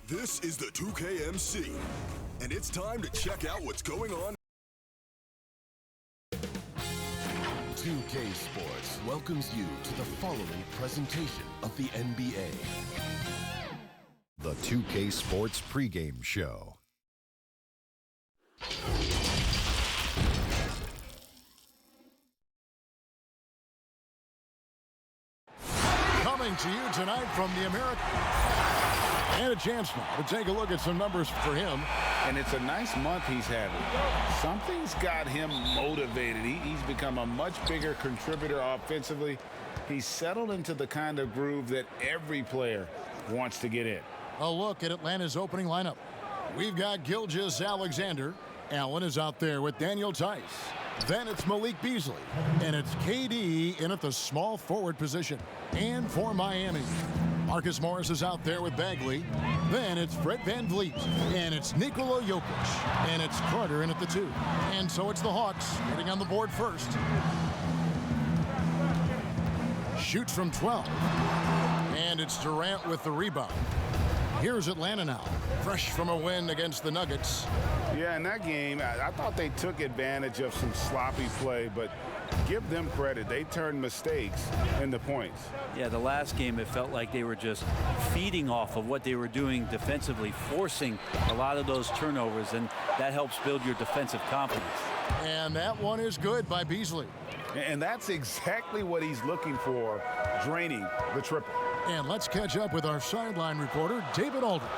This is the 2KMC, and it's time to check out what's going on. 2K Sports welcomes you to the following presentation of the NBA. The 2K Sports pregame show. Coming to you tonight from the American. And a chance now to take a look at some numbers for him. And it's a nice month he's having. Something's got him motivated. He's become a much bigger contributor offensively. He's settled into the kind of groove that every player wants to get in. A look at Atlanta's opening lineup. We've got Gilgeous-Alexander. Allen is out there with Daniel Tice. Then it's Malik Beasley. And it's KD in at the small forward position. And for Miami, Marcus Morris is out there with Bagley. Then it's Fred VanVleet. And it's Nikola Jokic. And it's Carter in at the 2. And so it's the Hawks getting on the board first. Shoots from 12. And it's Durant with the rebound. Here's Atlanta now, fresh from a win against the Nuggets. Yeah, in that game, I thought they took advantage of some sloppy play, but give them credit. They turned mistakes into points. Yeah, the last game, it felt like they were just feeding off of what they were doing defensively, forcing a lot of those turnovers, and that helps build your defensive confidence. And that one is good by Beasley. And that's exactly what he's looking for, draining the triple. And let's catch up with our sideline reporter, David Aldridge.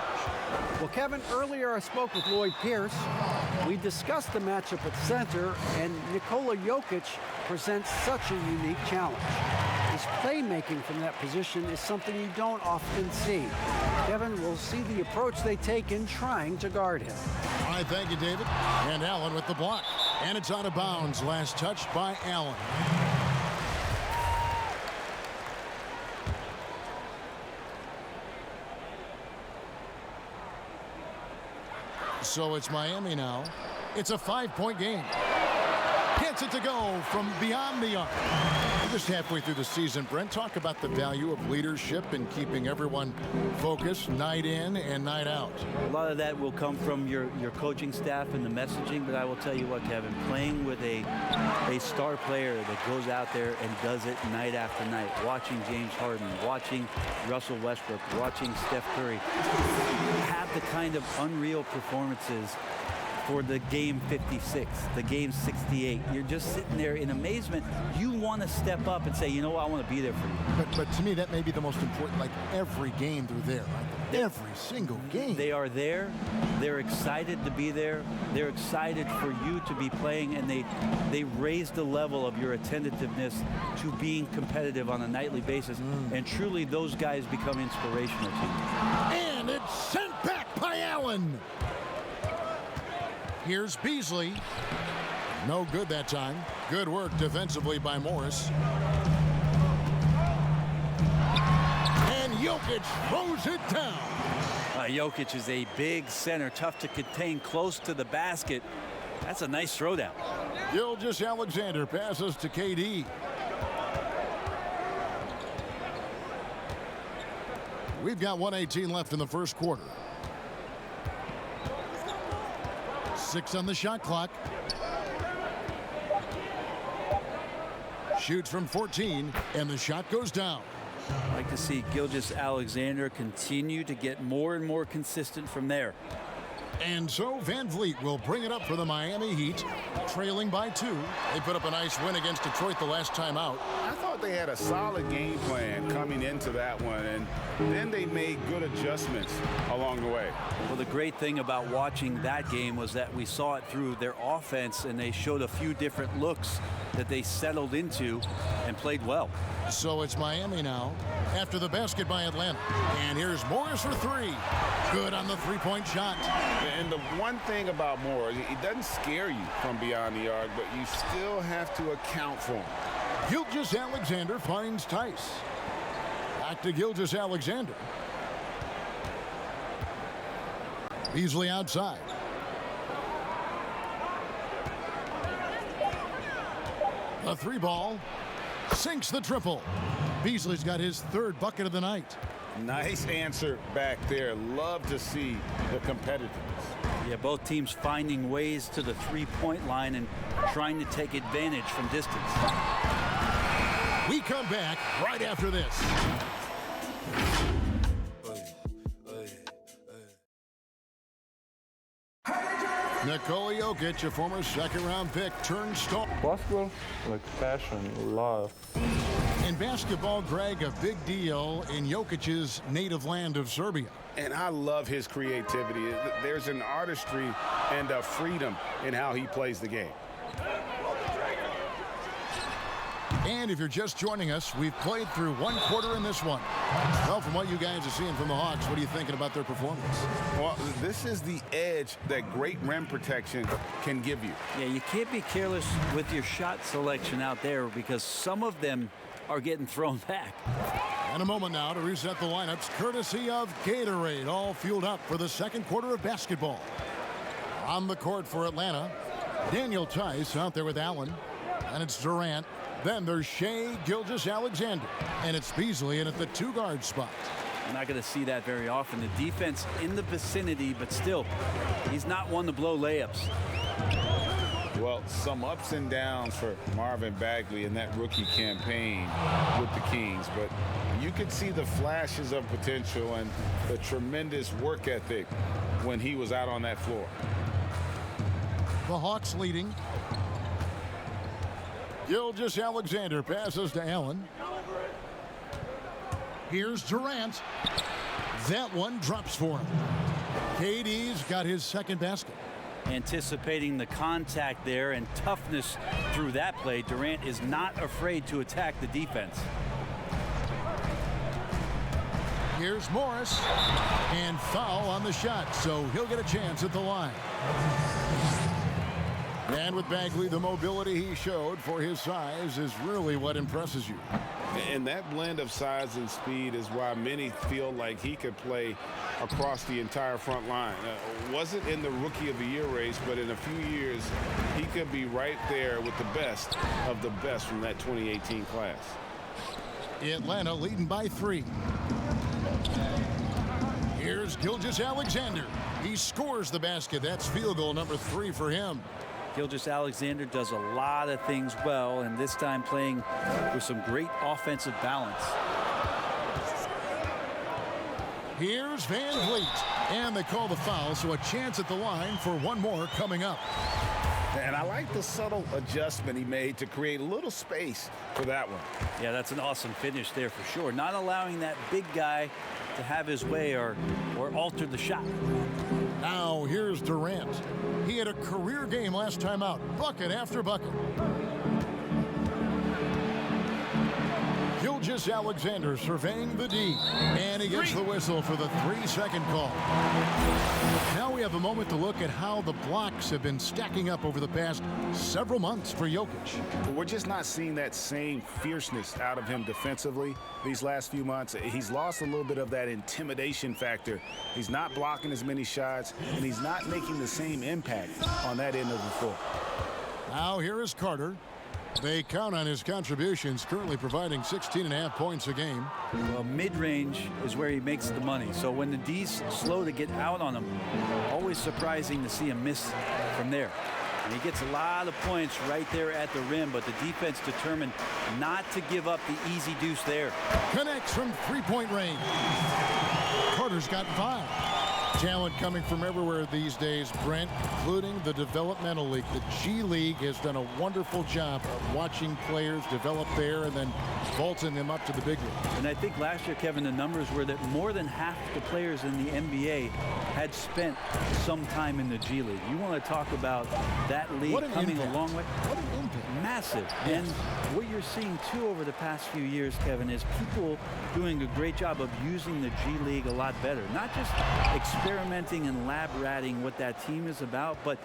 Well, Kevin, earlier I spoke with Lloyd Pierce. We discussed the matchup at center, and Nikola Jokic presents such a unique challenge. His playmaking from that position is something you don't often see. Kevin, we'll see the approach they take in trying to guard him. All right, thank you, David. And Allen with the block. And it's out of bounds. Last touch by Allen. So it's Miami now. It's a 5-point game. Gets it to go from beyond the arc. We're just halfway through the season, Brent. Talk about the value of leadership and keeping everyone focused night in and night out. A lot of that will come from your coaching staff and the messaging, but I will tell you what, Kevin, playing with a star player that goes out there and does it night after night, watching James Harden, watching Russell Westbrook, watching Steph Curry, have the kind of unreal performances for the game 56, the game 68. You're just sitting there in amazement. You want to step up and say, you know what, I want to be there for you. But to me, that may be the most important, like every game they're there, right? Every single game. They are there. They're excited to be there. They're excited for you to be playing, and they raise the level of your attentiveness to being competitive on a nightly basis. And truly, those guys become inspirational to you. And it's sent back by Allen. Here's Beasley. No good that time. Good work defensively by Morris. And Jokic throws it down. Jokic is a big center, tough to contain, close to the basket. That's a nice throwdown. Gilgeous-Alexander passes to KD. We've got 1:18 left in the first quarter. 6 on the shot clock. Shoots from 14, and the shot goes down. I'd like to see Gilgeous-Alexander continue to get more and more consistent from there. And so VanVleet will bring it up for the Miami Heat, trailing by 2. They put up a nice win against Detroit the last time out. I thought they had a solid game plan coming into that one, and then they made good adjustments along the way. Well, the great thing about watching that game was that we saw it through their offense, and they showed a few different looks that they settled into and played well. So it's Miami now after the basket by Atlanta. And here's Morris for 3. Good on the 3-point shot. And the one thing about Morris, it doesn't scare you from beyond the arc, but you still have to account for him. Gilgeous-Alexander finds Tice. Back to Gilgeous-Alexander. Beasley outside. A three ball. Sinks the triple. Beasley's got his third bucket of the night. Nice answer back there. Love to see the competitiveness. Yeah, both teams finding ways to the three-point line and trying to take advantage from distance. We come back right after this. Nikola Jokic, a former second-round pick, turned star. Basketball, like passion, love. In basketball, Greg, a big deal in Jokic's native land of Serbia. And I love his creativity. There's an artistry and a freedom in how he plays the game. And if you're just joining us, we've played through one quarter in this one. Well, from what you guys are seeing from the Hawks, what are you thinking about their performance? Well, this is the edge that great rim protection can give you. Yeah, you can't be careless with your shot selection out there because some of them are getting thrown back. And a moment now to reset the lineups, courtesy of Gatorade, all fueled up for the second quarter of basketball. On the court for Atlanta, Daniel Tice out there with Allen, and it's Durant. Then there's Shai Gilgeous-Alexander, and it's Beasley in at the two-guard spot. You're not going to see that very often. The defense in the vicinity, but still, he's not one to blow layups. Well, some ups and downs for Marvin Bagley in that rookie campaign with the Kings, but you could see the flashes of potential and the tremendous work ethic when he was out on that floor. The Hawks leading. Gilgeous-Alexander passes to Allen. Here's Durant. That one drops for him. KD's got his second basket. Anticipating the contact there and toughness through that play, Durant is not afraid to attack the defense. Here's Morris, and foul on the shot, so he'll get a chance at the line. And with Bagley, the mobility he showed for his size is really what impresses you. And that blend of size and speed is why many feel like he could play across the entire front line. Wasn't in the Rookie of the Year race, but in a few years, he could be right there with the best of the best from that 2018 class. Atlanta leading by 3. Here's Gilgeous-Alexander. He scores the basket. That's field goal number 3 for him. Gilgeous-Alexander does a lot of things well, and this time playing with some great offensive balance. Here's Van Vliet, and they call the foul, so a chance at the line for one more coming up. And I like the subtle adjustment he made to create a little space for that one. Yeah, that's an awesome finish there for sure. Not allowing that big guy to have his way or alter the shot. Now here's Durant. He had a career game last time out, bucket after bucket. Gilgeous-Alexander surveying the D, and he gets the whistle for the 3-second call. Now we have a moment to look at how the blocks have been stacking up over the past several months for Jokic. We're just not seeing that same fierceness out of him defensively these last few months. He's lost a little bit of that intimidation factor. He's not blocking as many shots, and he's not making the same impact on that end of the floor. Now here is Carter. They count on his contributions, currently providing 16.5 points a game. Well, mid-range is where he makes the money. So when the D's slow to get out on him, always surprising to see him miss from there. And he gets a lot of points right there at the rim, but the defense determined not to give up the easy deuce there. Connects from three-point range. Carter's got 5. Talent coming from everywhere these days, Brent, including the developmental league. The G League has done a wonderful job of watching players develop there and then vaulting them up to the big league. And I think last year, Kevin, the numbers were that more than half the players in the NBA had spent some time in the G League. You want to talk about that league coming a long way? What an impact. Massive. Yes. And what you're seeing, too, over the past few years, Kevin, is people doing a great job of using the G League a lot better. Not just experimenting and lab ratting what that team is about, but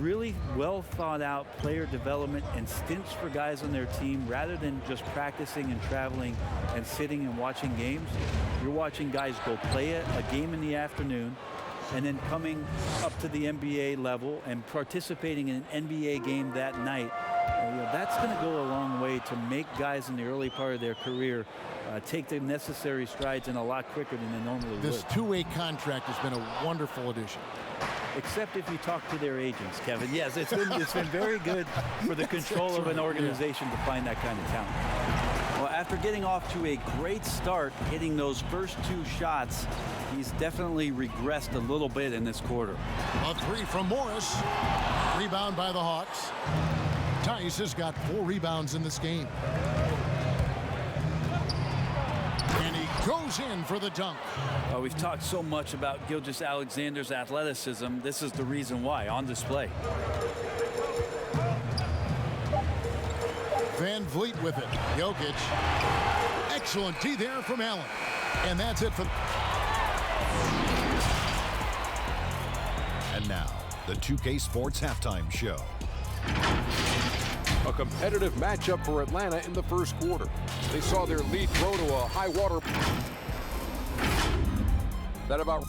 really well thought out player development and stints for guys on their team rather than just practicing and traveling and sitting and watching games. You're watching guys go play a game in the afternoon and then coming up to the NBA level and participating in an NBA game that night That's going to go a long way to make guys in the early part of their career take the necessary strides in a lot quicker than they normally would. This two-way contract has been a wonderful addition. Except if you talk to their agents, Kevin. Yes, it's been very good for the control of an organization to find that kind of talent. Well, after getting off to a great start, hitting those first 2 shots, he's definitely regressed a little bit in this quarter. A 3 from Morris. Rebound by the Hawks. Tice has got 4 rebounds in this game. And he goes in for the dunk. We've talked so much about Gilgeous-Alexander's athleticism. This is the reason why, on display. Van Vliet with it. Jokic. Excellent D there from Allen. And that's it for... And now, the 2K Sports Halftime Show. A competitive matchup for Atlanta in the first quarter. They saw their lead grow to a high water. That about...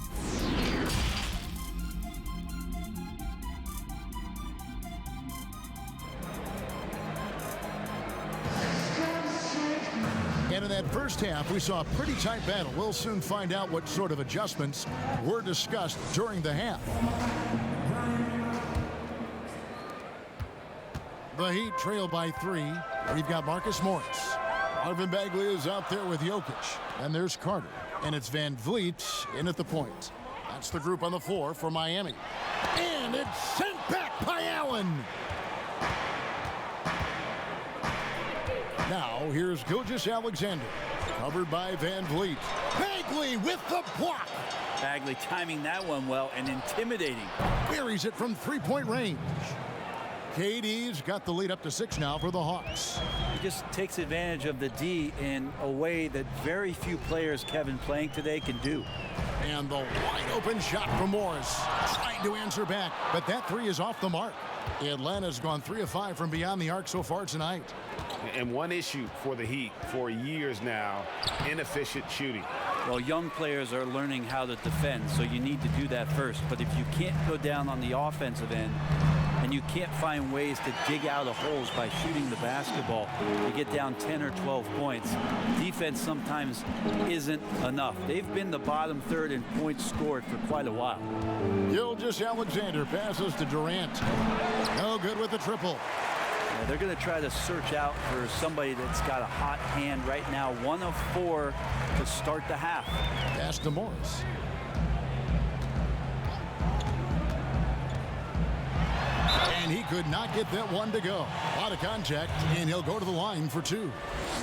And in that first half, we saw a pretty tight battle. We'll soon find out what sort of adjustments were discussed during the half. The Heat trail by 3. We've got Marcus Morris. Marvin Bagley is out there with Jokic. And there's Carter. And it's Van Vliet in at the point. That's the group on the floor for Miami. And it's sent back by Allen. Now here's Gilgeous-Alexander. Covered by Van Vliet. Bagley with the block. Bagley timing that one well and intimidating. Buries it from three-point range. KD's got the lead up to 6 now for the Hawks. He just takes advantage of the D in a way that very few players, Kevin, playing today can do. And the wide open shot from Morris. Trying to answer back, but that 3 is off the mark. Atlanta's gone 3 of 5 from beyond the arc so far tonight. And one issue for the Heat for years now, inefficient shooting. Well, young players are learning how to defend, so you need to do that first. But if you can't go down on the offensive end, and you can't find ways to dig out of holes by shooting the basketball, you get down 10 or 12 points. Defense sometimes isn't enough. They've been the bottom third in points scored for quite a while. Gilgeous-Alexander passes to Durant. No good with the triple. Yeah, they're going to try to search out for somebody that's got a hot hand right now. 1 of 4 to start the half. Pass to Morris. And he could not get that one to go. A lot of contact, and he'll go to the line for 2.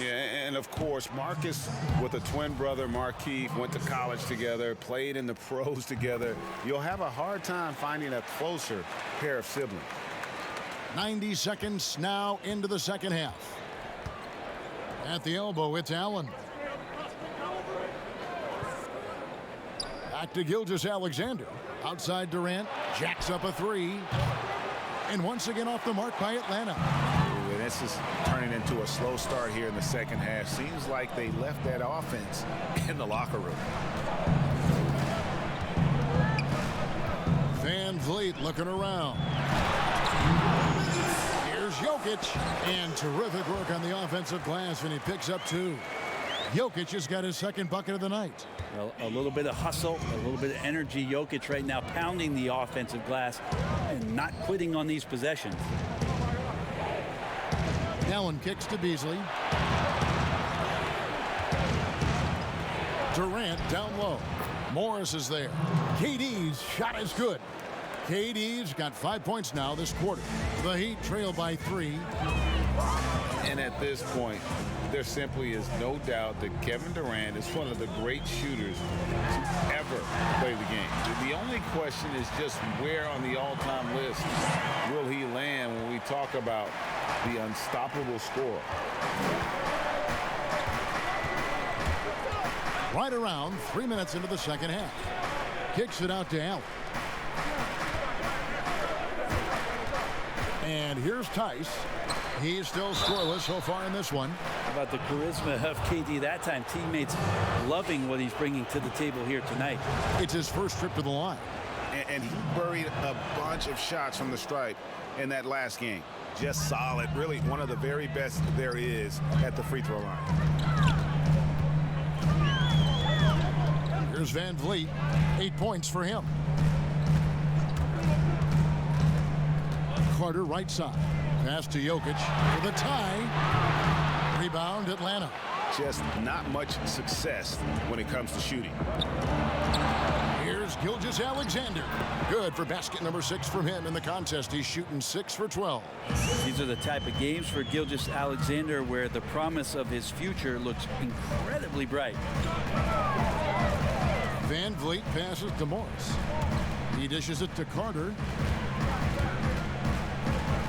Yeah, and of course, Marcus with a twin brother, Markieff, went to college together, played in the pros together. You'll have a hard time finding a closer pair of siblings. 90 seconds now into the second half. At the elbow, it's Allen. Back to Gilgeous-Alexander. Outside Durant, jacks up a 3. And once again off the mark by Atlanta. Ooh, this is turning into a slow start here in the second half. Seems like they left that offense in the locker room. Van Vliet looking around. Here's Jokic. And terrific work on the offensive glass, and he picks up 2. Jokic has got his second bucket of the night. Well, a little bit of hustle, a little bit of energy. Jokic right now pounding the offensive glass and not quitting on these possessions. Allen kicks to Beasley. Durant down low. Morris is there. KD's shot is good. KD's got 5 points now this quarter. The Heat trail by 3. And at this point, there simply is no doubt that Kevin Durant is one of the great shooters to ever play the game. The only question is just where on the all-time list will he land when we talk about the unstoppable scorer. Right around 3 minutes into the second half. Kicks it out to Allen. And here's Tice. He's still scoreless so far in this one. How about the charisma of KD that time? Teammates loving what he's bringing to the table here tonight. It's his first trip to the line. and he buried a bunch of shots from the stripe in that last game. Just solid. Really one of the very best there is at the free throw line. Here's Van Vliet. 8 points for him. Carter right side. Pass to Jokic for the tie. Rebound Atlanta. Just not much success when it comes to shooting. Here's Gilgeous-Alexander. Good for basket number 6 from him in the contest. He's shooting 6 for 12. These are the type of games for Gilgeous-Alexander where the promise of his future looks incredibly bright. Van Vliet passes to Morris. He dishes it to Carter.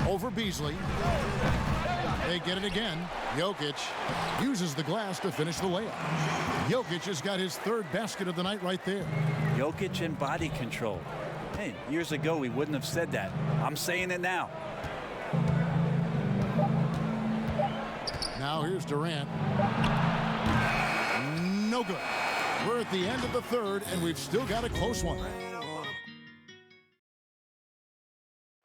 Over Beasley. They get it again. Jokic uses the glass to finish the layup. Jokic has got his 3rd basket of the night right there. Jokic and body control. Hey, years ago we wouldn't have said that. I'm saying it now. Now here's Durant. No good. We're at the end of the 3rd, and we've still got a close one.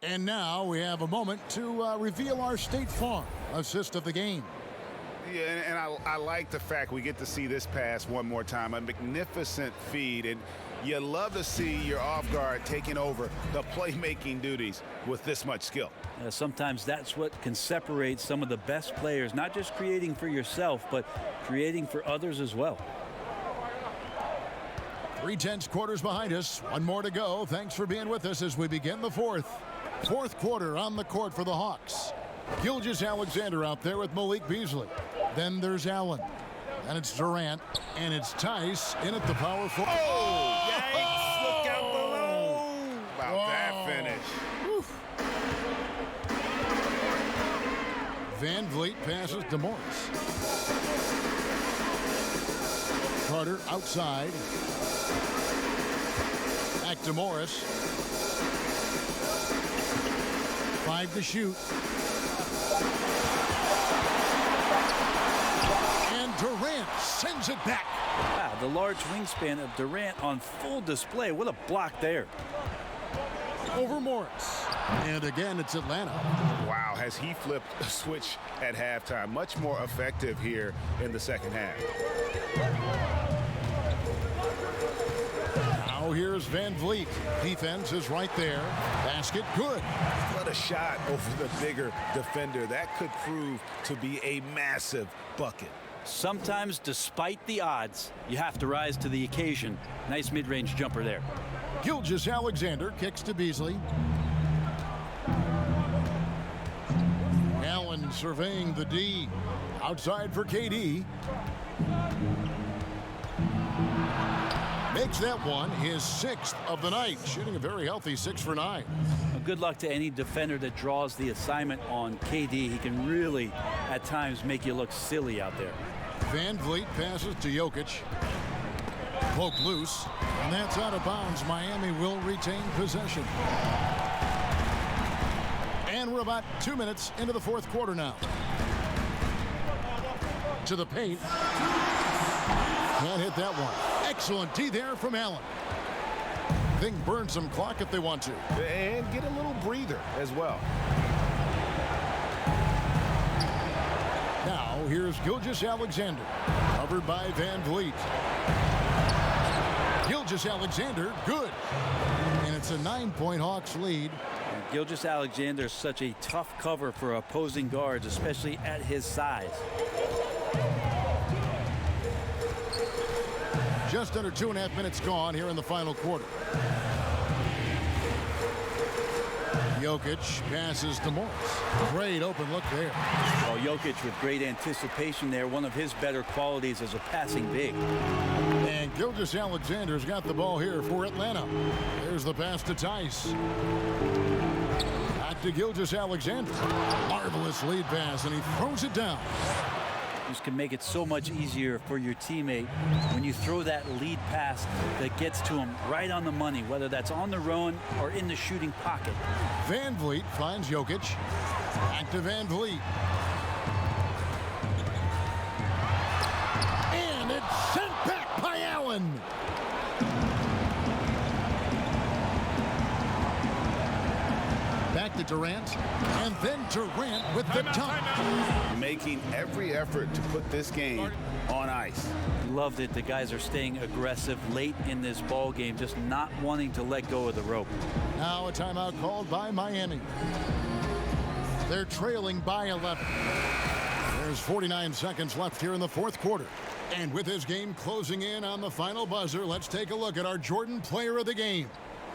And now we have a moment to reveal our State Farm assist of the game. Yeah, and I like the fact we get to see this pass one more time. A magnificent feed, and you love to see your off guard taking over the playmaking duties with this much skill. Sometimes that's what can separate some of the best players, not just creating for yourself, but creating for others as well. 3/10 quarters behind us. One more to go. Thanks for being with us as we begin the 4th. 4th quarter on the court for the Hawks. Gilgeous-Alexander out there with Malik Beasley. Then there's Allen. And it's Durant. And it's Tice in at the power forward. Oh, yikes. Look out below. About that finish. Oof. Van Vliet passes to Morris. Carter outside. Back to Morris. 5 to shoot. And Durant sends it back. Wow, the large wingspan of Durant on full display. What a block there. Over Morris. And again, it's Atlanta. Wow, has he flipped a switch at halftime. Much more effective here in the second half. Now here's Van Vliet. Defense is right there. Basket good. What a shot over the bigger defender. That could prove to be a massive bucket. Sometimes, despite the odds, you have to rise to the occasion. Nice mid-range jumper there. Gilgeous-Alexander kicks to Beasley. Allen surveying the D. Outside for KD. Makes that one his 6th of the night. Shooting a very healthy 6 for 9. Well, good luck to any defender that draws the assignment on KD. He can really, at times, make you look silly out there. Van Vliet passes to Jokic. Poke loose. And that's out of bounds. Miami will retain possession. And we're about 2 minutes into the 4th quarter now. To the paint. Can't hit that one. Excellent D there from Allen. They can burn some clock if they want to. And get a little breather as well. Now here's Gilgeous-Alexander. Covered by Van Vliet. Gilgeous-Alexander, good. And it's a 9-point Hawks lead. Gilgeous-Alexander is such a tough cover for opposing guards, especially at his size. Just under 2.5 minutes gone here in the final quarter. Jokic passes to Morris. Great open look there. Well, Jokic with great anticipation there. One of his better qualities as a passing big. And Gilgeous-Alexander's got the ball here for Atlanta. There's the pass to Tice. Back to Gilgeous-Alexander. Marvelous lead pass, and he throws it down. This can make it so much easier for your teammate when you throw that lead pass that gets to him right on the money, whether that's on the run or in the shooting pocket. Van Vliet finds Jokic. Back to Van Vliet. And it's sent back by Allen. Back to Durant. And then Durant with the dunk. Making every effort to put this game on ice. Loved it. The guys are staying aggressive late in this ball game, just not wanting to let go of the rope. Now a timeout called by Miami. They're trailing by 11. There's 49 seconds left here in the fourth quarter. And with this game closing in on the final buzzer, let's take a look at our Jordan player of the game.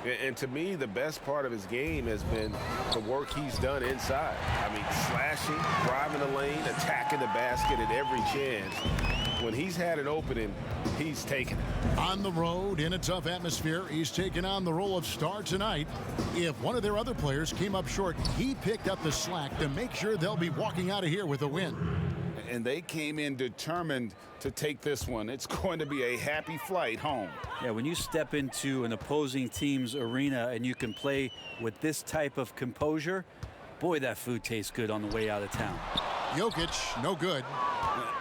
And to me, the best part of his game has been the work he's done inside. I mean, slashing, driving the lane, attacking the basket at every chance. When he's had an opening, he's taken it. On the road, in a tough atmosphere, he's taken on the role of star tonight. If one of their other players came up short, he picked up the slack to make sure they'll be walking out of here with a win. And they came in determined to take this one. It's going to be a happy flight home. Yeah, when you step into an opposing team's arena and you can play with this type of composure, boy, that food tastes good on the way out of town. Jokic, no good.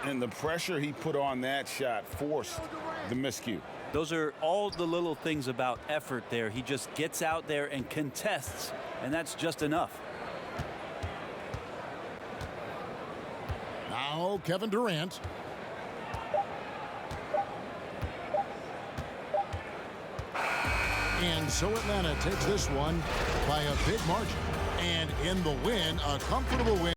And the pressure he put on that shot forced the miscue. Those are all the little things about effort there. He just gets out there and contests, and that's just enough. Now Kevin Durant. And so Atlanta takes this one by a big margin. And in the win, a comfortable win.